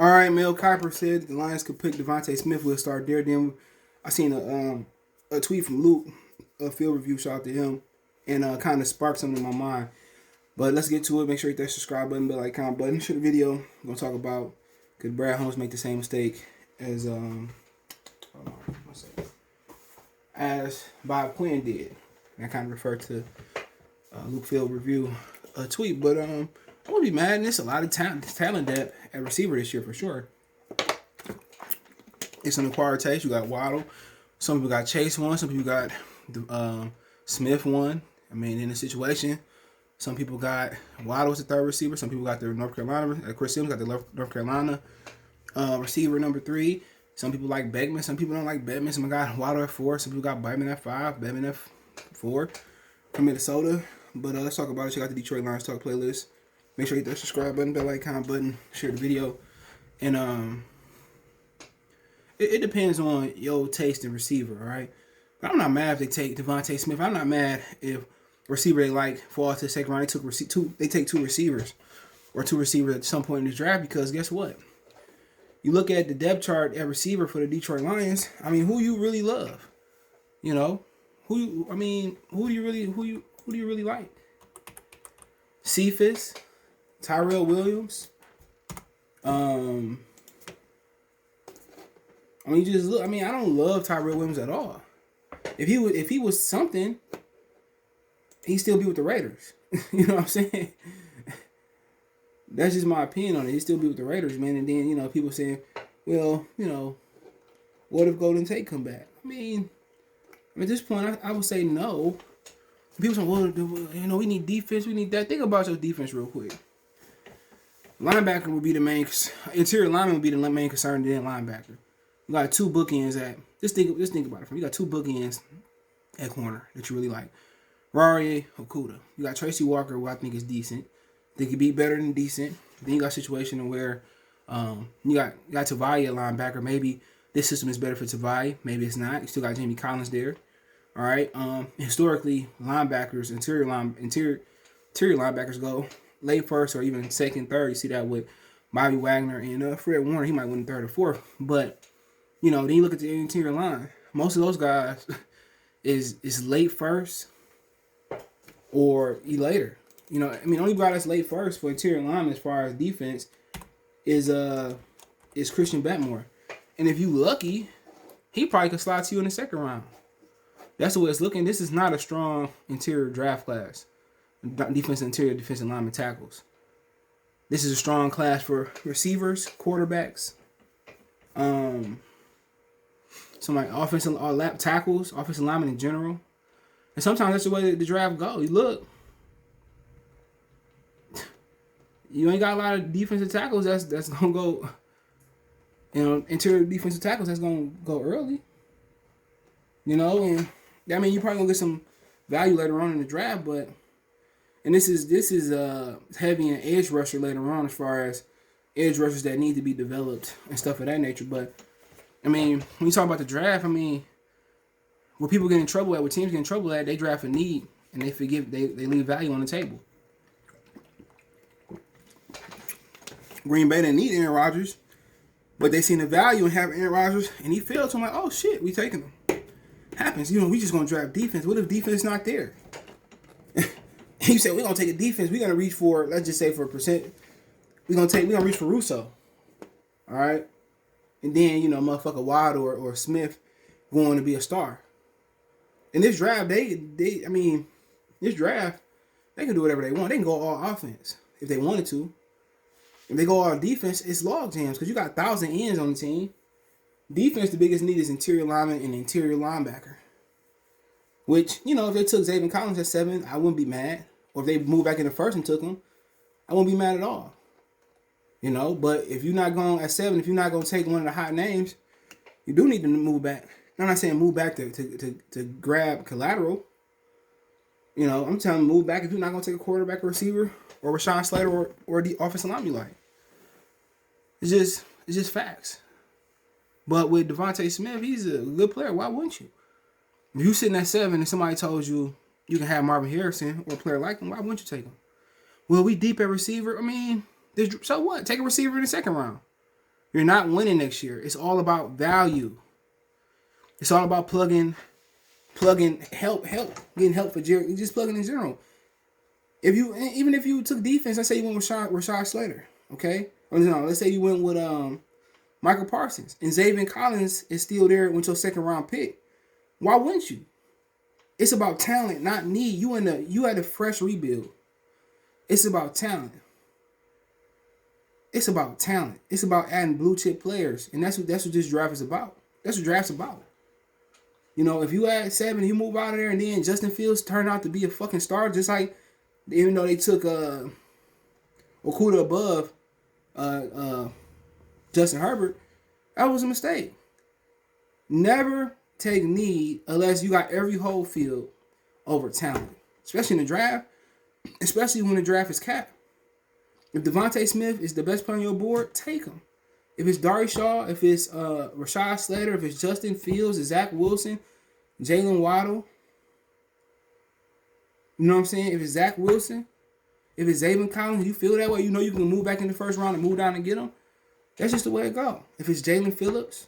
All right, Mel Kiper said the Lions could pick DeVonta Smith. Will start there. Then I seen a tweet from Luke, a field review. Shout out to him, and kind of sparked something in my mind. But let's get to it. Make sure you hit that subscribe button, bell icon button. Share the video. We're gonna talk about could Brad Holmes make the same mistake as Bob Quinn did. And I kind of referred to Luke Field review tweet, but I wouldn't be mad. And there's a lot of talent depth at receiver this year for sure. It's an acquired taste. You got Waddle. Some people got Chase one. Some people got Smith one. I mean, in the situation, some people got Waddle as the third receiver. Some people got the North Carolina. Chris Sims got the North Carolina receiver number 3. Some people like Beckman. Some people don't like Beckman. Some got Waddle at 4. Some people got Beckman at 5. Beckman at 4 from Minnesota. But let's talk about it. Check out the Detroit Lions Talk playlist. Make sure you hit that subscribe button, bell icon button, share the video. And it depends on your taste in receiver, all right? But I'm not mad if they take DeVonta Smith. I'm not mad if receiver they like fall to the second round. They take 2 receivers or 2 receivers at some point in the draft, because guess what? You look at the depth chart at receiver for the Detroit Lions. I mean, who you really love? You know, who do you really like? Cephas, Tyrell Williams. You just look. I don't love Tyrell Williams at all. If he was something, he'd still be with the Raiders. You know what I'm saying? That's just my opinion on it. He'd still be with the Raiders, man. And then, people saying, well, what if Golden Tate come back? At this point, I would say no. People say, well, we need defense. We need that. Think about your defense real quick. Linebacker would be the main. Interior lineman would be the main concern. Then linebacker. You got 2 bookends at. Just think about it. You got 2 bookends at corner that you really like. Rari Okuda. You got Tracy Walker, who I think is decent. They could be better than decent. Then you got a situation where you got Tavai at linebacker. Maybe this system is better for Tavai. Maybe it's not. You still got Jamie Collins there. All right. Historically, linebackers, interior linebackers go late first or even second, third. You see that with Bobby Wagner and Fred Warner. He might win third or fourth. But then you look at the interior line. Most of those guys is late first or later. Only guy that's late first for interior lineman as far as defense is Christian Bettmore. And if you lucky, he probably could slide to you in the second round. That's the way it's looking. This is not a strong interior draft class. Defensive lineman tackles. This is a strong class for receivers, quarterbacks, some like offensive lap tackles, offensive linemen in general. And sometimes that's the way the draft goes. Look, you ain't got a lot of defensive tackles that's gonna go. Interior defensive tackles that's gonna go early. And you probably gonna get some value later on in the draft, and this is heavy in edge rusher later on as far as edge rushers that need to be developed and stuff of that nature. But when you talk about the draft, where people get in trouble at, where teams get in trouble at, they draft a need and they leave value on the table. Green Bay didn't need Aaron Rodgers, but they seen the value in having Aaron Rodgers, and he failed. So I'm like, oh shit, we taking him. Happens, we just gonna draft defense. What if defense not there? He said we're gonna take a defense. We're gonna reach for, let's just say for a percent. We're gonna reach for Russo. All right, and then motherfucker Watt or Smith going to be a star. In this draft, this draft, they can do whatever they want. They can go all offense if they wanted to. If they go all defense, it's log jams because you got 1,000 ends on the team. Defense, the biggest need is interior lineman and interior linebacker. Which, if they took Zaven Collins at 7, I wouldn't be mad. Or if they moved back in the first and took him, I wouldn't be mad at all. But if you're not going at 7, if you're not going to take one of the hot names, you do need to move back. I'm not saying move back to grab collateral. I'm telling you, move back if you're not going to take a quarterback or receiver or Rashawn Slater or the offensive line you like. It's just facts. But with DeVonta Smith, he's a good player. Why wouldn't you? If you sitting at 7 and somebody told you you can have Marvin Harrison or a player like him, why wouldn't you take him? Well, we deep at receiver. So what? Take a receiver in the second round. You're not winning next year. It's all about value. It's all about plugging help, getting help for Jerry. Just plugging in general. Even if you took defense, let's say you went with Rashad Slater, okay? Or no, let's say you went with Michael Parsons and Xavier Collins is still there with your second round pick. Why wouldn't you? It's about talent, not need. You had a fresh rebuild. It's about talent. It's about talent. It's about adding blue chip players, and that's what this draft is about. That's what draft's about. You know, if you add 7, you move out of there, and then Justin Fields turned out to be a fucking star, just like even though they took Okuda above Justin Herbert, that was a mistake. Never take need unless you got every whole field over talent, especially in the draft, especially when the draft is capped. If DeVonta Smith is the best player on your board, take him. If it's Darius Shaw, if it's Rashad Slater, if it's Justin Fields, Zach Wilson, Jalen Waddle, you know what I'm saying? If it's Zach Wilson, if it's Xavier Collins, you feel that way, you know you can move back in the first round and move down and get him. That's just the way it go. If it's Jalen Phillips,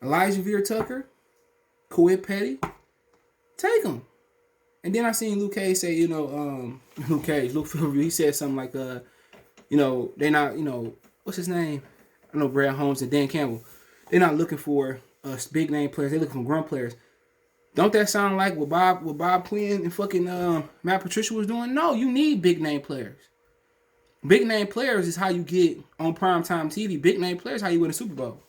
Elijah Vera-Tucker, Kawhi Petty, take him. And then I seen Luke Cage say, Luke Phillips, he said something like, they're not, what's his name? I know Brad Holmes and Dan Campbell. They're not looking for big name players. They're looking for grunt players. Don't that sound like what Bob Quinn and fucking Matt Patricia was doing? No, you need big name players. Big name players is how you get on primetime TV. Big name players how you win a Super Bowl.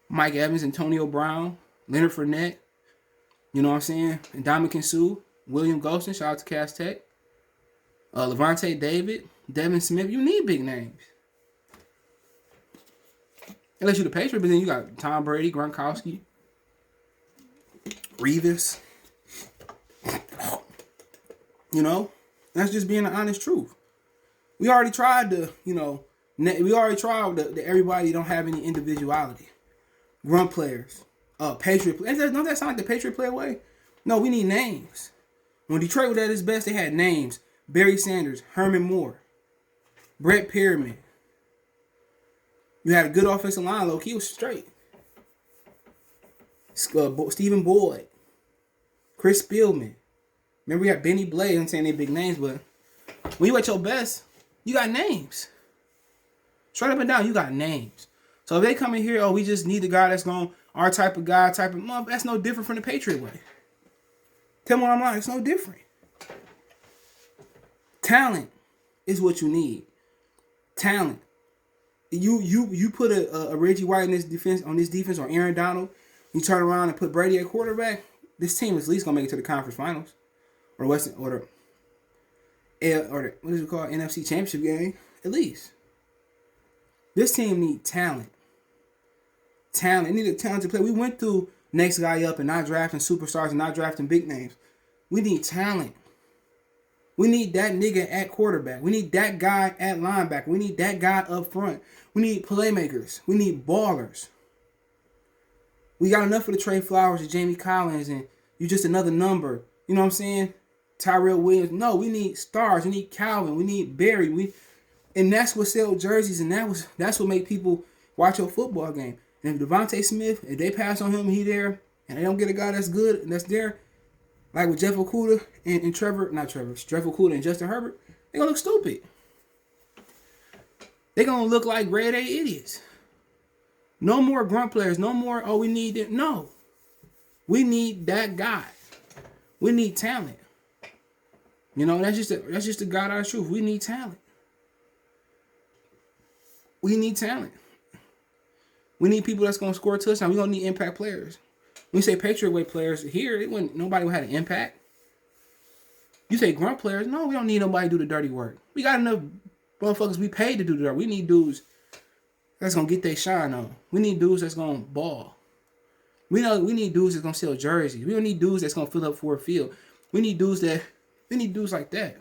Mike Evans, Antonio Brown, Leonard Fournette, you know what I'm saying? And Ndamukong Suh, William Golston, shout out to Cass Tech. Levante David, Devin Smith. You need big names. Unless you're the Patriots, but then you got Tom Brady, Gronkowski, Revis. You know? That's just being the honest truth. We already tried that everybody don't have any individuality. Grunt players. Patriot players. Don't that sound like the Patriot player way? No, we need names. When Detroit was at its best, they had names. Barry Sanders, Herman Moore, Brett Perriman. You had a good offensive line, low-key was straight. Stephen Boyd, Chris Spielman. Remember we had Benny Blade. I'm saying they big names, but when you at your best, you got names. Straight up and down, you got names. So if they come in here, we just need the guy that's going, our type of guy, that's no different from the Patriot way. Tell me what I'm lying, it's no different. Talent is what you need. Talent. You put a Reggie White in this defense, or Aaron Donald, you turn around and put Brady at quarterback, this team is at least gonna make it to the conference finals. Or what is it called? NFC Championship game, at least. This team need talent. Talent. It need a talented player. We went through next guy up and not drafting superstars and not drafting big names. We need talent. We need that nigga at quarterback. We need that guy at linebacker. We need that guy up front. We need playmakers. We need ballers. We got enough of the Trey Flowers and Jamie Collins and you just another number. You know what I'm saying? Tyrell Williams. No, we need stars. We need Calvin. We need Barry. And that's what sell jerseys, and that's what make people watch your football game. And if DeVonta Smith, if they pass on him and he there, and they don't get a guy that's good and that's there, like with Jeff Okuda and Jeff Okuda and Justin Herbert, they're gonna look stupid. They're gonna look like grade A idiots. No more grunt players. No more. We need it. No, we need that guy. We need talent. You know, that's just the God-honest truth. We need talent. We need talent. We need people that's going to score a touchdown. We don't need impact players. When you say Patriot way players, here, nobody had an impact. You say grunt players, no, we don't need nobody to do the dirty work. We got enough motherfuckers we paid to do the dirty work. We need dudes that's going to get their shine on. We need dudes that's going to ball. We need dudes that's going to sell jerseys. We don't need dudes that's going to fill up Ford Field. We need dudes like that.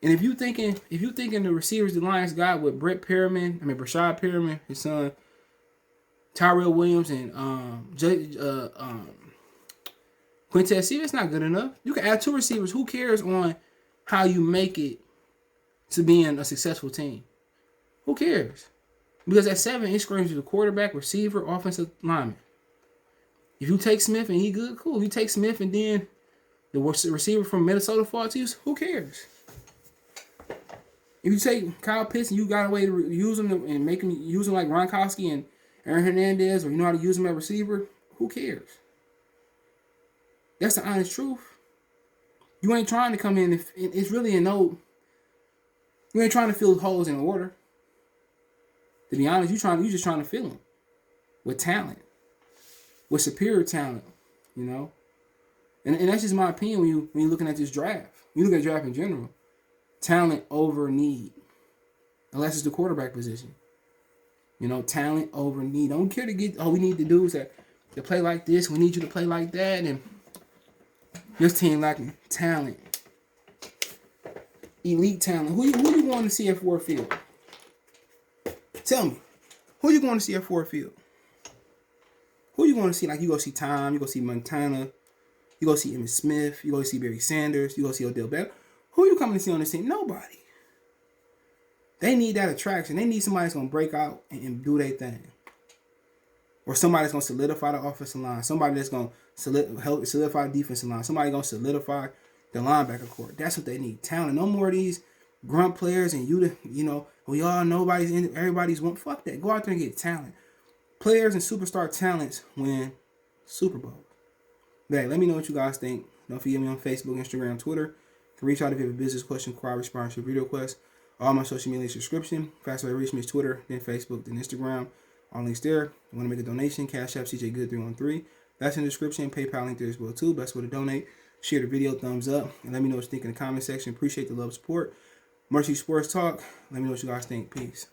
And if you thinking the receivers the Lions got with Rashad Perriman, his son, Tyrell Williams, and Quintez Cephas, it's not good enough. You can add 2 receivers. Who cares on how you make it to being a successful team? Who cares? Because at 7, it screams to the quarterback, receiver, offensive lineman. If you take Smith and he good, cool. If you take Smith and then the receiver from Minnesota falls to you, who cares? If you take Kyle Pitts and you got a way to use him and make him use him like Gronkowski and Aaron Hernandez, or you know how to use him as receiver, who cares? That's the honest truth. You ain't trying to come in. If it's really you ain't trying to fill holes in order. To be honest, you just trying to fill them with talent, with superior talent, you know. And that's just my opinion when you're looking at this draft. You look at draft in general. Talent over need. Unless it's the quarterback position. You know, talent over need. Don't care to get, we need the dudes that play like this. We need you to play like that. And this team lacking talent. Elite talent. Who you want to see at Ford Field? Tell me. Who you going to see at Ford Field? Who you going to see? Like, you go see Tom. You go see Montana. You go see Emmitt Smith. You go see Barry Sanders. You go see Odell Beckham. Who you coming to see on this team? Nobody. They need that attraction. They need somebody that's going to break out and do their thing. Or somebody that's going to solidify the offensive line. Somebody that's going to help solidify the defensive line. Somebody going to solidify the linebacker core. That's what they need. Talent. No more of these grunt players and we all know everybody's want. Fuck that. Go out there and get talent. Players and superstar talents win Super Bowl. But let me know what you guys think. Don't forget me on Facebook, Instagram, Twitter. You can reach out if you have a business question, inquiry, sponsorship, video request. All my social media subscription. Fastest way to reach me is Twitter, then Facebook, then Instagram. All links there. You want to make a donation? Cash App CJ Good 313. That's in the description. PayPal link there as well too. Best way to donate. Share the video, thumbs up, and let me know what you think in the comment section. Appreciate the love, support. Mercy Sports Talk. Let me know what you guys think. Peace.